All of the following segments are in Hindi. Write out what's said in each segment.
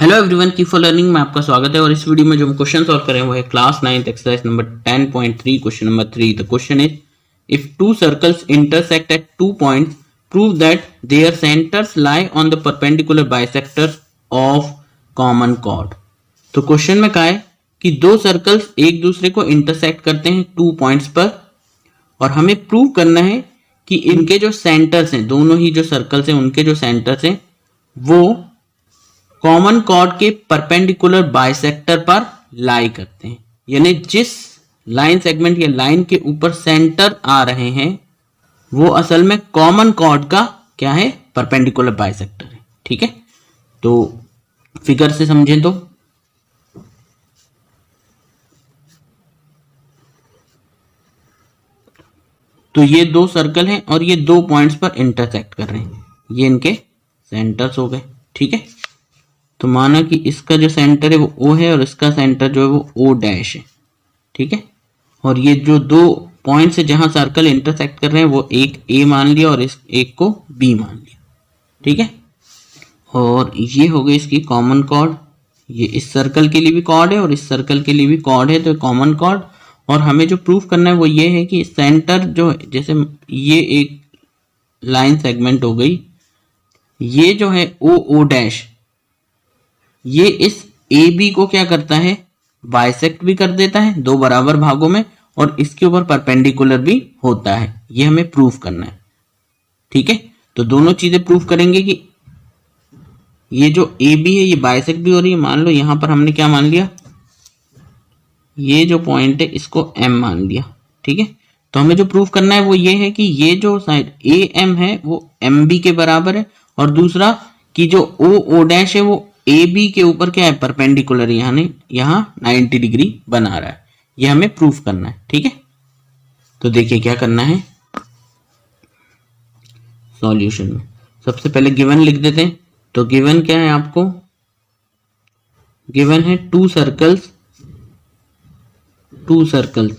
Hello everyone, keep for learning में आपका स्वागत है। और इस वीडियो में जो हम क्वेश्चन सॉल्व करें वो है class 9th exercise number 10.3 question number 3। The question is if two circles intersect at 2 points prove that there centres lie on the perpendicular bisectors of common chord. तो क्वेश्चन में कहा है कि दो सर्कल्स एक दूसरे को इंटरसेक्ट करते हैं 2 पॉइंट्स पर और हमें प्रूव करना है कि इनके जो सेंटर्स हैं, दोनों ही जो सर्कल्स हैं उनके जो सेंटर्स हैं वो कॉमन कॉर्ड के परपेंडिकुलर बाइसेक्टर पर लाई करते हैं। यानी जिस लाइन सेगमेंट या लाइन के ऊपर सेंटर आ रहे हैं वो असल में कॉमन कॉर्ड का क्या है, परपेंडिकुलर बाइसेक्टर है। ठीक है, तो फिगर से समझें तो ये दो सर्कल हैं और ये 2 पॉइंट्स पर इंटरसेक्ट कर रहे हैं, ये इनके सेंटर्स हो गए। ठीक है, तो माना कि इसका जो सेंटर है वो O है और इसका सेंटर जो है वो O डैश है। ठीक है, और ये जो 2 पॉइंट्स है जहां सर्कल इंटरसेक्ट कर रहे हैं वो एक A मान लिया और इस एक को B मान लिया। ठीक है, और ये हो गई इसकी कॉमन कॉर्ड। ये इस सर्कल के लिए भी कॉर्ड है और इस सर्कल के लिए भी कॉर्ड है, तो कॉमन कॉर्ड। और हमें जो प्रूफ करना है वो ये है कि सेंटर जो, जैसे ये एक लाइन सेगमेंट हो गई, ये जो है O डैश, ये इस AB को क्या करता है, बाइसेक्ट भी कर देता है 2 बराबर भागों में और इसके ऊपर परपेंडिकुलर भी होता है। ये हमें प्रूफ करना है। ठीक है, तो दोनों चीजें प्रूफ करेंगे कि ये जो AB है ये बाइसेक्ट भी हो रही है। मान लो यहां पर हमने क्या मान लिया, ये जो पॉइंट है इसको M मान लिया। ठीक है, तो हमें जो प्रूफ करना है वो ये है कि ये जो साइड AM है वो MB के बराबर है और दूसरा कि जो O डैश है वो AB के ऊपर क्या है, परपेंडिकुलर, यानी यहाँ 90 डिग्री बना रहा है। ये हमें प्रूफ करना है। ठीक है, तो देखिए क्या करना है सॉल्यूशन में। सबसे पहले गिवन लिख देते हैं। तो गिवन क्या है आपको, गिवन है 2 सर्कल्स।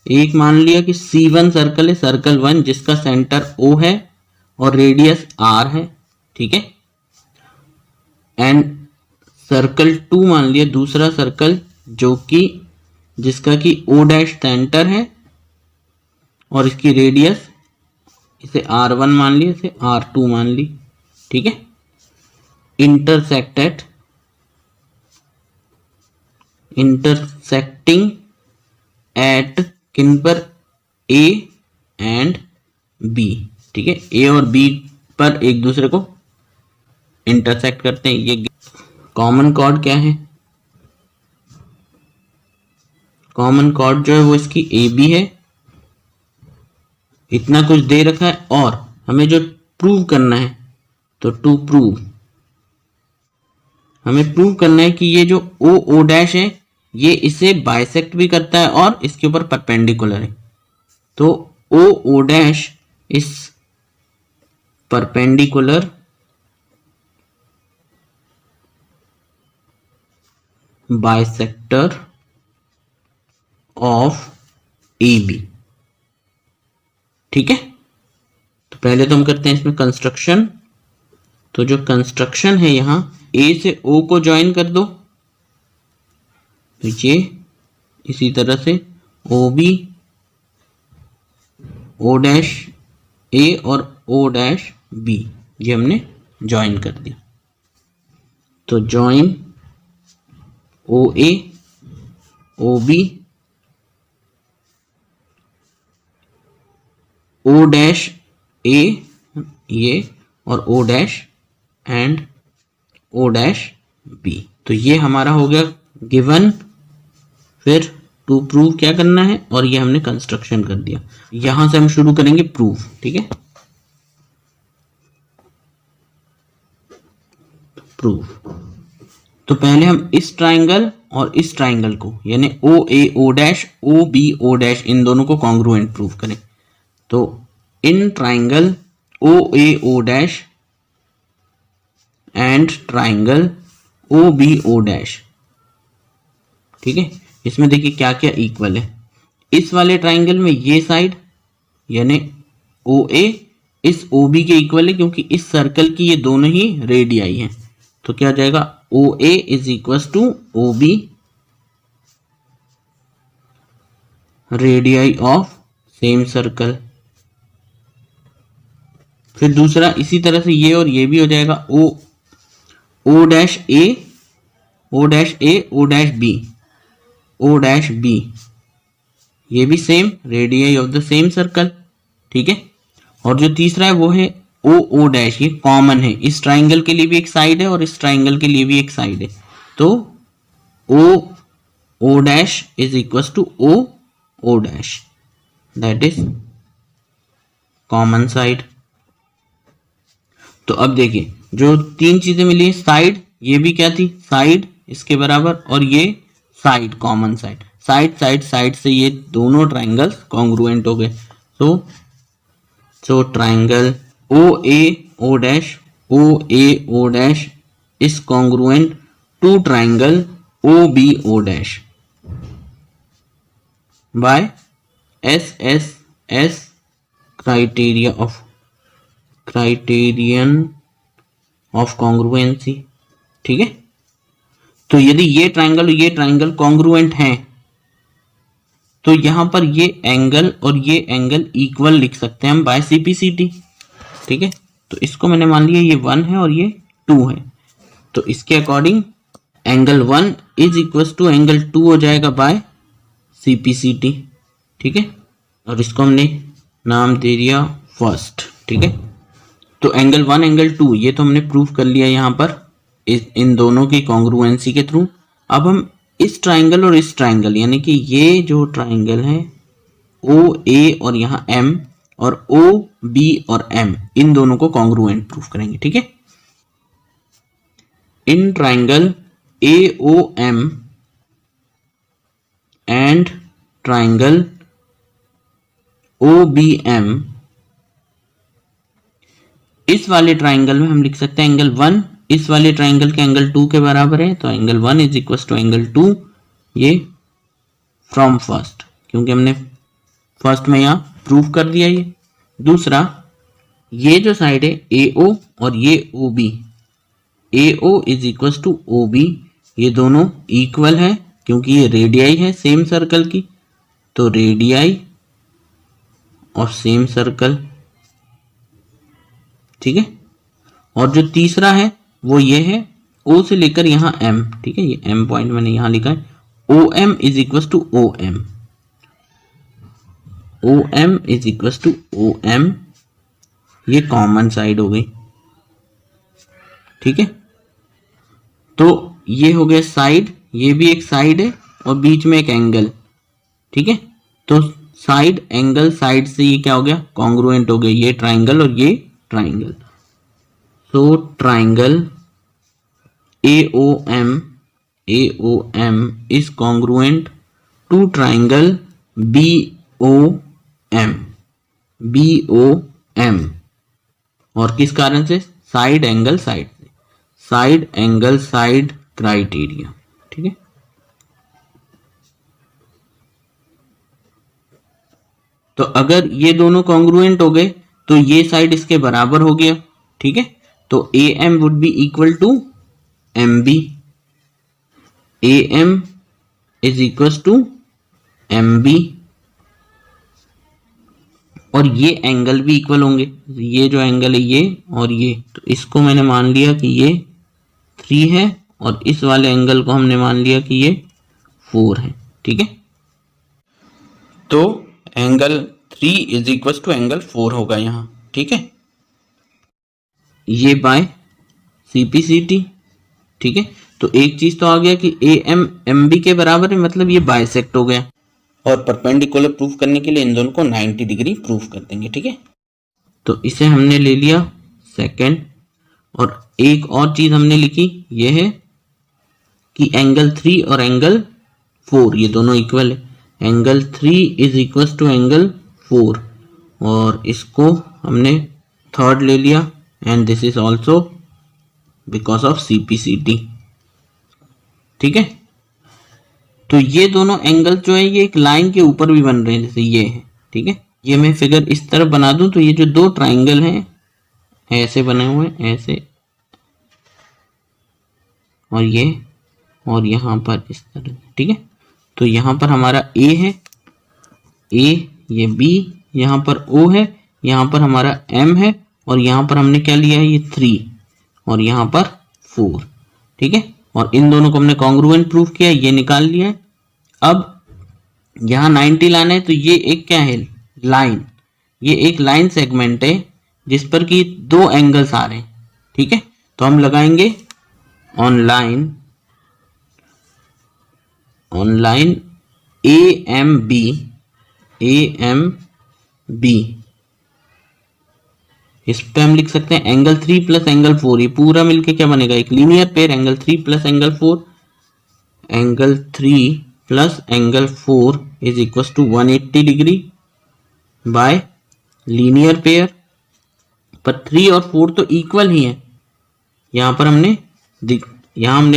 एक मान लिया कि C1 सर्कल है, सर्कल 1 जिसका सेंटर O है और रेडियस R है। ठीक है, एंड सर्कल 2 मान लिया, दूसरा सर्कल जो कि जिसका कि O डैश सेंटर है और इसकी रेडियस, इसे R1 मान लिया, इसे R2 मान ली। ठीक है, इंटरसेक्टिंग एट किन पर, A एंड B। ठीक है, A और B पर एक दूसरे को इंटरसेक्ट करते हैं। ये कॉमन कॉर्ड क्या है, कॉमन कॉर्ड जो है वो इसकी AB है। इतना कुछ दे रखा है और हमें जो प्रूव करना है, तो टू प्रूव हमें प्रूव करना है कि ये जो O डैश है ये इसे बाइसेक्ट भी करता है और इसके ऊपर परपेंडिकुलर है। तो O डैश इस परपेंडिकुलर बाइसेक्टर ऑफ AB। ठीक है, तो पहले तो हम करते हैं इसमें कंस्ट्रक्शन। तो जो कंस्ट्रक्शन है यहां A से O को ज्वाइन कर दो, तो ये इसी तरह से OB, O डैश A और O डैश B, ये हमने ज्वाइन कर दिया। तो join OA OB O dash A ये और O dash and O dash B। तो ये हमारा हो गया गिवन। फिर टू प्रूव क्या करना है, और ये हमने कंस्ट्रक्शन कर दिया। यहां से हम शुरू करेंगे प्रूफ। ठीक है, प्रूफ। तो पहले हम इस ट्राइंगल और इस ट्राइंगल को, यानी OA O dash OB O dash, इन दोनों को कॉन्ग्रुएंट प्रूफ करें। तो इन triangle OA O dash and triangle OB O dash. ठीक है, इसमें देखिए क्या क्या इक्वल है। इस वाले ट्राइंगल में ये साइड यानी OA इस OB के इक्वल है क्योंकि इस सर्कल की ये दोनों ही रेडियाई हैं। तो क्या हो जाएगा O A is equal to O B radii of same circle. फिर दूसरा इसी तरह से ये और ये भी हो जाएगा, O dash A, O dash A, O dash B, O dash B, ये भी same radii of the same circle. ठीक है। और जो तीसरा है वो है ओ डैश, ये कॉमन है, इस ट्राइंगल के लिए भी एक साइड है और इस ट्राइंगल के लिए भी एक साइड है। तो O dash is equal to O dash, that is common side. तो अब देखिए जो तीन चीजें मिली, साइड, ये भी क्या थी, साइड इसके बराबर, और ये side, common side, side side side से ये दोनों ट्राइंगल्स कॉन्ग्रुएंट हो गए। So triangle O A O dash, O A O dash is congruent to triangle O B O dash by S S S criterion of congruency. ठीक है। तो यदि ये ट्राइंगल कॉन्ग्रुएंट हैं तो यहां पर ये एंगल और ये एंगल इक्वल लिख सकते हैं हम बाय सीपीसीटी। ठीक है। तो इसको मैंने मान लिया ये 1 है और ये 2 है, तो इसके according angle 1 is equal to angle 2 हो जाएगा बाय सीपीसीटी। ठीक है। और इसको हमने नाम दे दिया फर्स्ट। ठीक है। तो एंगल 1 एंगल 2 ये तो हमने प्रूव कर लिया यहाँ पर इन दोनों की कॉन्ग्रुएंसी के थ्रू। अब हम इस ट्राइंगल और इस ट्राइंगल, यानी कि ये जो ट्राइंगल है ओ ए और यहाँ एम, और ओ बी और एम, इन दोनों को कॉन्ग्रुएंट प्रूफ करेंगे। ठीक है। In triangle A O M and triangle O B M, इस वाले ट्राइंगल में हम लिख सकते हैं एंगल 1 इस वाले ट्राइंगल के एंगल 2 के बराबर है, तो angle 1 is equal to angle 2, ये फ्रॉम फर्स्ट, क्योंकि हमने फर्स्ट में यहां प्रूव कर दिया ये। दूसरा, ये जो साइड है ए ओ और ये O B, A O is equal to O B, ये दोनों इक्वल है क्योंकि ये रेडियाई है सेम सर्कल की, तो रेडियाई और सेम सर्कल। ठीक है। और जो तीसरा है वो ये है O से लेकर यहां M। ठीक है। ये M पॉइंट मैंने यहां लिखा है, O M is equal to O M, O M is equal to O M, ये कॉमन साइड हो गई। ठीक है। तो ये हो गया साइड, ये भी एक साइड है और बीच में एक एंगल। ठीक है। तो साइड एंगल साइड से ये क्या हो गया, कॉन्ग्रुएंट हो गया, ये ट्राइंगल और ये triangle. So triangle AOM is congruent to triangle BOM, और किस कारण से, साइड एंगल साइड से, साइड एंगल साइड क्राइटेरिया। ठीक है। तो अगर ये दोनों कॉन्ग्रुएंट हो गए तो ये साइड इसके बराबर हो गया। ठीक है। तो AM would be equal to MB, AM is equal to MB, और ये एंगल भी इक्वल होंगे, ये जो एंगल है ये और ये, तो इसको मैंने मान लिया कि ये 3 है और इस वाले एंगल को हमने मान लिया कि ये 4 है। ठीक है। तो angle 3 is equal to angle 4 होगा यहां। ठीक है। ये बाय सीपीसीटी। ठीक है। तो एक चीज तो आ गया कि AM MB के बराबर है, मतलब ये बाइसेक्ट हो गया, और परपेंडिकुलर प्रूफ करने के लिए इन दोनों को 90 डिग्री प्रूफ कर देंगे। ठीक है। तो इसे हमने ले लिया सेकंड, और एक और चीज हमने लिखी ये है कि एंगल 3 और एंगल 4 ये दोनों इक्वल है, angle 3 is equal to angle 4, और इसको हमने थर्ड ले लिया, and this is also because of CPCT. ठीक है। तो ये दोनों एंगल जो है ये एक लाइन के ऊपर भी बन रहे हैं, जैसे ये है। ठीक है। ये मैं फिगर इस तरफ बना दूं तो ये जो दो ट्राइंगल हैं ऐसे बने हुए हैं, ऐसे, और यहाँ पर इस तरह, ठीक है। तो यहाँ पर हमारा ए है, ए, ये बी, यहाँ पर ओ है, यहाँ पर हमारा एम है, और यहाँ पर हमने क्या लिया है, ये 3, और यहाँ पर 4, ठीक है। और इन दोनों को हमने कॉन्ग्रुएंट प्रूफ किया, ये निकाल लिया है। अब यहाँ 90 लाना है, तो ये एक क्या है, लाइन, ये एक लाइन सेगमेंट है जिस पर कि 2 एंगल्स आ रहे हैं, ठीक है। तो हम लगाएंगे on line A M B, इस पे हम लिख सकते हैं एंगल 3 प्लस एंगल 4, ये पूरा मिलके क्या बनेगा, एक linear pair, angle 3 plus angle 4, angle 3 plus angle 4 is equal to 180 degree by linear pair. पर 3 और 4 तो इक्वल ही है, यहाँ पर हमने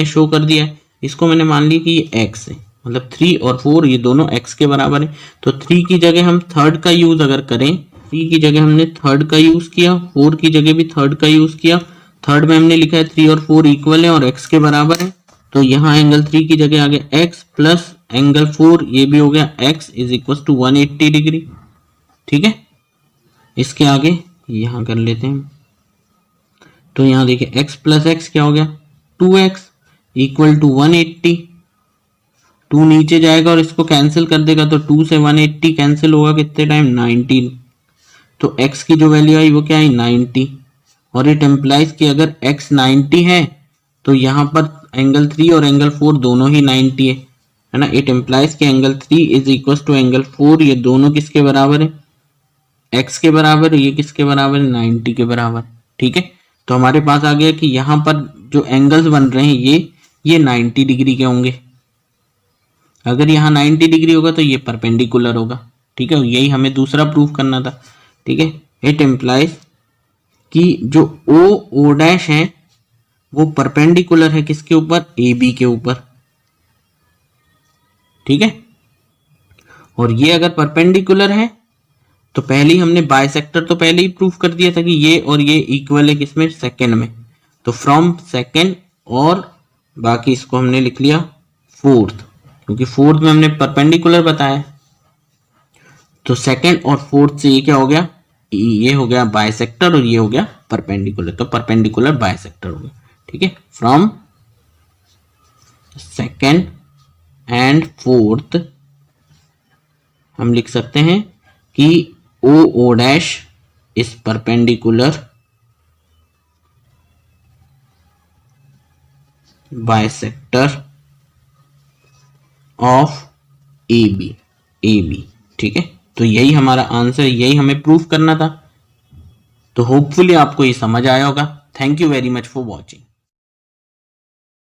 शो कर दिया है। इसको मैंने मान लिया कि ये x है, मतलब 3 और 4 ये दोनों x के बराबर है। तो 3 की जगह हम थर्ड का यूज अगर करें, 3 की जगह हमने थर्ड का यूज किया, 4 की जगह भी थर्ड का यूज किया। थर्ड में हमने लिखा है 3 और 4 इक्वल है और x के बराबर है, तो यहाँ एंगल 3 की जगह आ गया x प्लस एंगल 4, ये भी हो गया x is equal to 180 degree, ठीक है। इसके आगे यहाँ कर लेते हैं, तो यहाँ देखिए x प्लस x क्या हो गया, 2x इक्वल टू 180, 2 नीचे जाएगा और इसको कैंसिल कर देगा, तो 2 से 180 कैंसिल होगा कितने टाइम, 19। तो x की जो वैल्यू आई वो क्या है, 90, और इट एम्प्लाइज कि अगर x 90 है तो यहाँ पर एंगल 3 और एंगल 4 दोनों ही 90 है ना। इट एम्प्लाइज कि angle 3 is equal to angle 4, ये दोनों किसके बराबर है, x के बराबर है, ये किसके बराबर है, 90 के बराबर, ठीक है। तो हमारे पास आ गया कि यहाँ पर जो एंगल्स बन रहे हैं ये 90 डिग्री के होंगे। अगर यहाँ 90 डिग्री होगा तो ये परपेंडिकुलर होगा, ठीक है। यही हमें दूसरा प्रूफ करना था, ठीक है। इट एम्प्लाइज कि जो ओ डैश है वो परपेंडिकुलर है किसके ऊपर, ए बी के ऊपर, ठीक है। और ये अगर परपेंडिकुलर है तो पहले ही हमने बाइसेक्टर तो पहले ही प्रूफ कर दिया था कि ये और ये इक्वल है किसमें, सेकंड में। तो फ्रॉम सेकंड, और बाकी इसको हमने लिख लिया फोर्थ, क्योंकि फोर्थ में हमने परपेंडिकुलर बताया। तो सेकंड और फोर्थ से ये क्या हो गया, ये हो गया बाइसेक्टर और ये हो गया परपेंडिकुलर, तो परपेंडिकुलर बाइसेक्टर हो गया, ठीक है। फ्रॉम सेकंड एंड फोर्थ हम लिख सकते हैं कि O dash is perpendicular bisector of A B, ठीक है। तो यही हमारा आंसर, यही हमें प्रूफ करना था। तो होपफुली आपको ये समझ आया होगा। Thank you very much for watching.